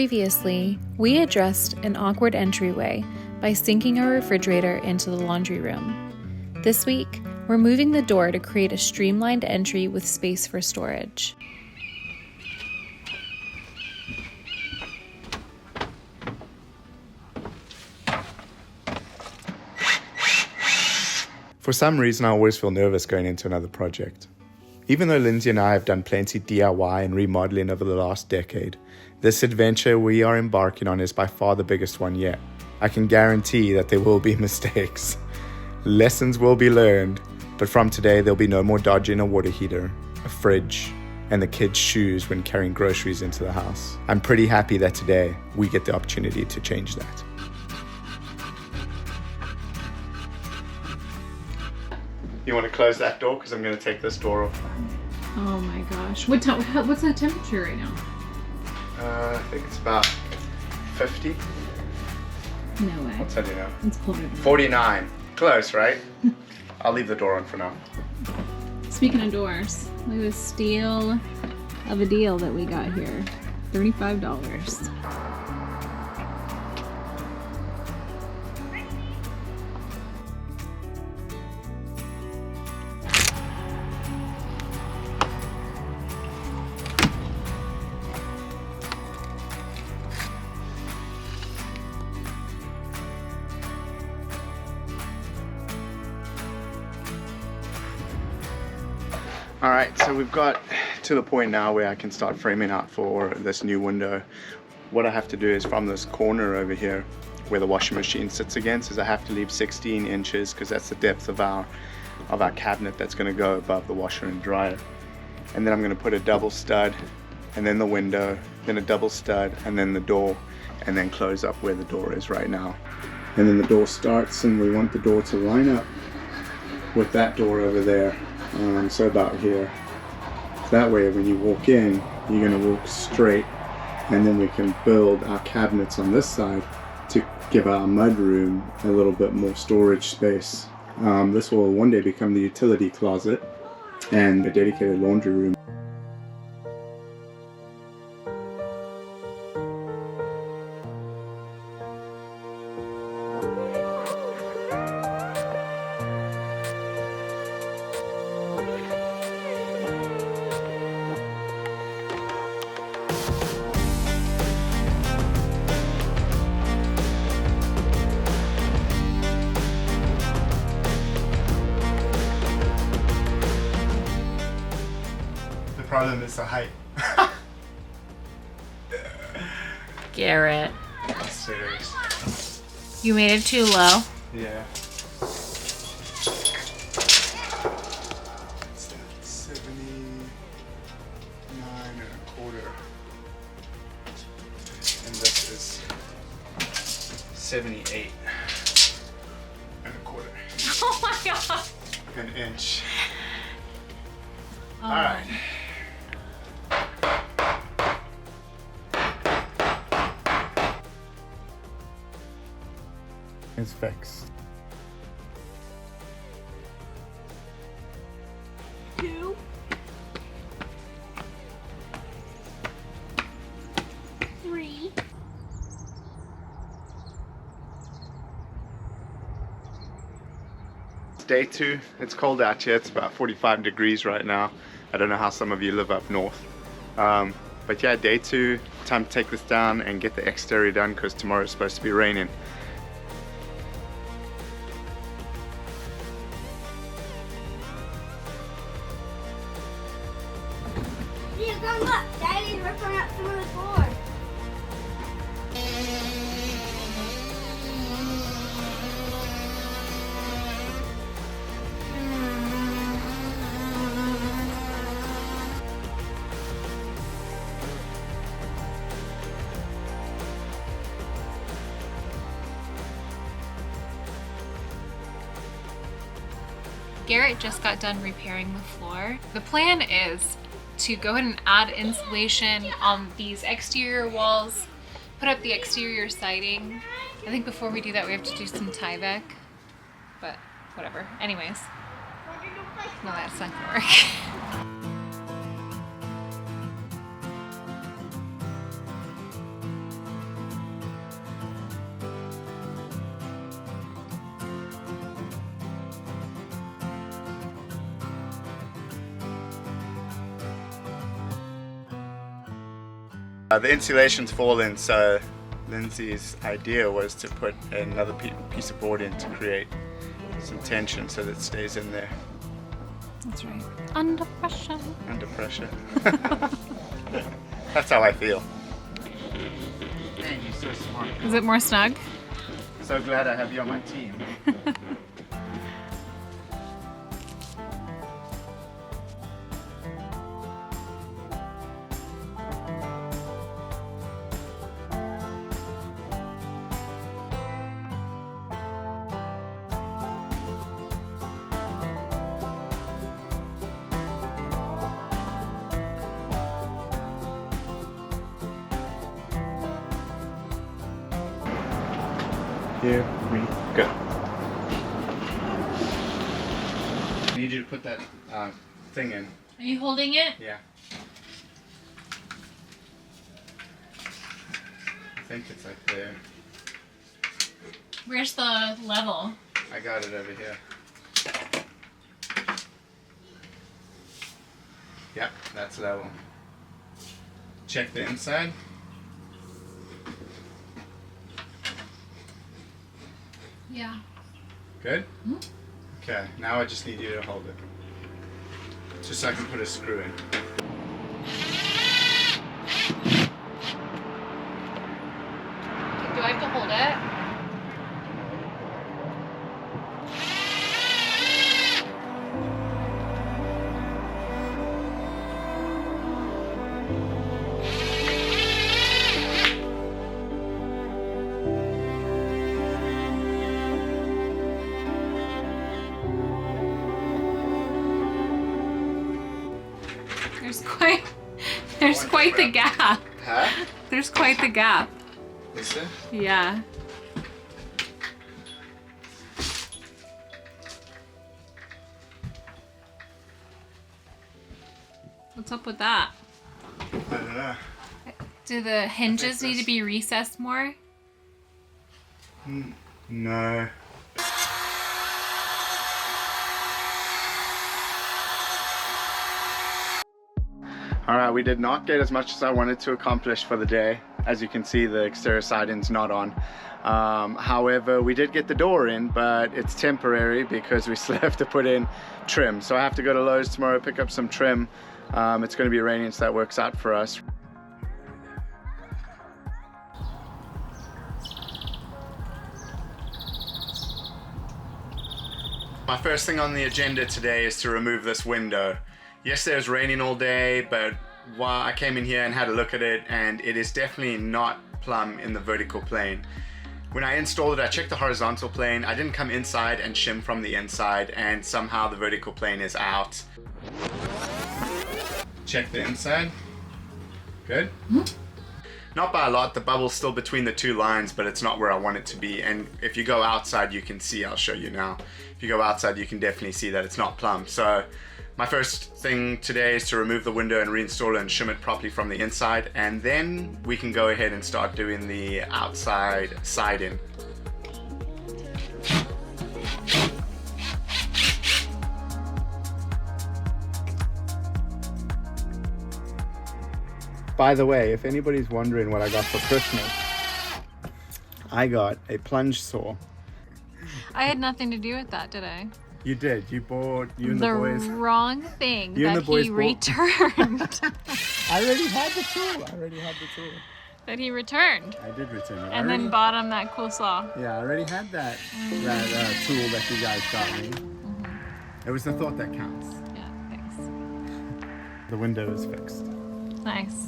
Previously, we addressed an awkward entryway by sinking our refrigerator into the laundry room. This week, we're moving the door to create a streamlined entry with space for storage. For some reason, I always feel nervous going into another project. Even though Lindsay and I have done plenty DIY and remodeling over the last decade, this adventure we are embarking on is by far the biggest one yet. I can guarantee that there will be mistakes. Lessons will be learned, but from today there'll be no more dodging a water heater, a fridge, and the kids' shoes when carrying groceries into the house. I'm pretty happy that today we get the opportunity to change that. You want to close that door? Because I'm going to take this door off. Oh my gosh. What's the temperature right now? I think it's about 50. No way. I'll tell you now. It's colder than 49. Close, right? I'll leave the door on for now. Speaking of doors, look at this steal of a deal that we got here. $35. Alright, so we've got to the point now where I can start framing out for this new window. What I have to do is from this corner over here where the washing machine sits against is I have to leave 16 inches because that's the depth of our cabinet that's going to go above the washer and dryer. And then I'm going to put a double stud and then the window, then a double stud and then the door, and then close up where the door is right now. And then the door starts and we want the door to line up with that door over there. So about here. That way when you walk in, you're going to walk straight, and then we can build our cabinets on this side to give our mudroom a little bit more storage space. This will one day become the utility closet and a dedicated laundry room. The problem is the height. Garrett. I'm serious. You made it too low? Yeah. It's 79.25. And this is 78.25. Oh my god. An inch. Oh. Alright. It's fixed. 2, 3. It's day 2. It's cold out here. It's about 45 degrees right now. I don't know how some of you live up north. But yeah, day 2. Time to take this down and get the exterior done because tomorrow is supposed to be raining. Look, Daddy's ripping up some of the floor. Garrett just got done repairing the floor. The plan is to go ahead and add insulation on these exterior walls, put up the exterior siding. I think before we do that we have to do some Tyvek, but whatever. Anyways, no, that's not gonna work. The insulation's fallen, so Lindsay's idea was to put another piece of board in to create some tension so that it stays in there. That's right. Under pressure. Under pressure. That's how I feel. Man, you're so smart. Is it more snug? So glad I have you on my team. Here we go. I need you to put that thing in. Are you holding it? Yeah. I think it's like there. Where's the level? I got it over here. Yep, that's level. Check the inside. Yeah. Good? Okay, now I just need you to hold it. Just so I can put a screw in. Do I have to hold it? There's quite the gap. Huh? There's quite the gap. Is it? Yeah. What's up with that? I don't know. Do the hinges need to be recessed more? No. Alright, we did not get as much as I wanted to accomplish for the day. As you can see, the exterior siding's not on. However, we did get the door in, but it's temporary because we still have to put in trim. So I have to go to Lowe's tomorrow, pick up some trim. It's going to be raining, so that works out for us. My first thing on the agenda today is to remove this window. Yesterday it was raining all day, but while I came in here and had a look at it, and it is definitely not plumb in the vertical plane. When I installed it, I checked the horizontal plane. I didn't come inside and shim from the inside, and somehow the vertical plane is out. Check the inside. Good? Not by a lot. The bubble's still between the two lines, but it's not where I want it to be. And if you go outside, you can see, I'll show you now. If you go outside, you can definitely see that it's not plumb. So my first thing today is to remove the window and reinstall it and shim it properly from the inside, and then we can go ahead and start doing the outside siding. By the way, if anybody's wondering what I got for Christmas, I got a plunge saw. I had nothing to do with that, did I? You did. You bought, you and the boys. The wrong thing You and that the boys he bought- returned. I already had the tool. That he returned. I did return it. And then bought him that cool saw. Yeah, I already had that tool that you guys got me. It was the thought that counts. Yeah, thanks. The window is fixed. Nice.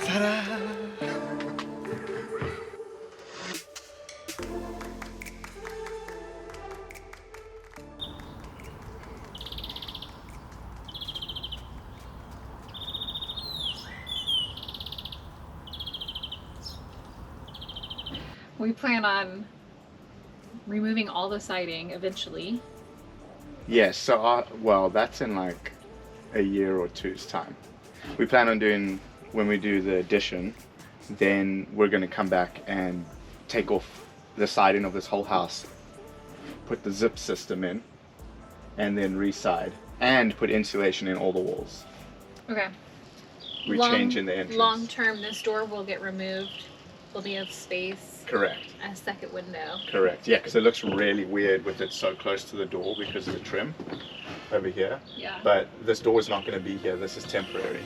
Ta-da! We plan on removing all the siding eventually. Yes, so well, that's in like a year or two's time. We plan on doing, when we do the addition, then we're going to come back and take off the siding of this whole house, put the zip system in, and then re-side, and put insulation in all the walls. Okay. We're changing the entrance. Long term, this door will get removed. There'll be a space. Correct. A second window. Correct. Yeah, because it looks really weird with it so close to the door because of the trim over here. Yeah. But this door is not going to be here. This is temporary.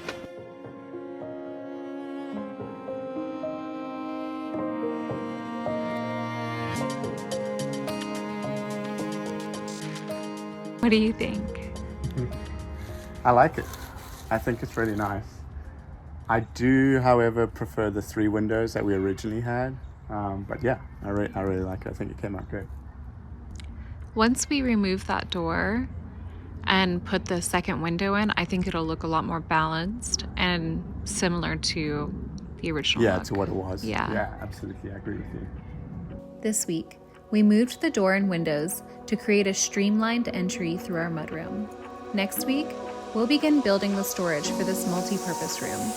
What do you think? I like it. I think it's really nice. I do, however, prefer the 3 windows that we originally had. But yeah, I really like it. I think it came out great. Once we remove that door and put the second window in, I think it'll look a lot more balanced and similar to the original look. To what it was. Yeah. Yeah, absolutely. I agree with you. This week, we moved the door and windows to create a streamlined entry through our mudroom. Next week, we'll begin building the storage for this multi-purpose room.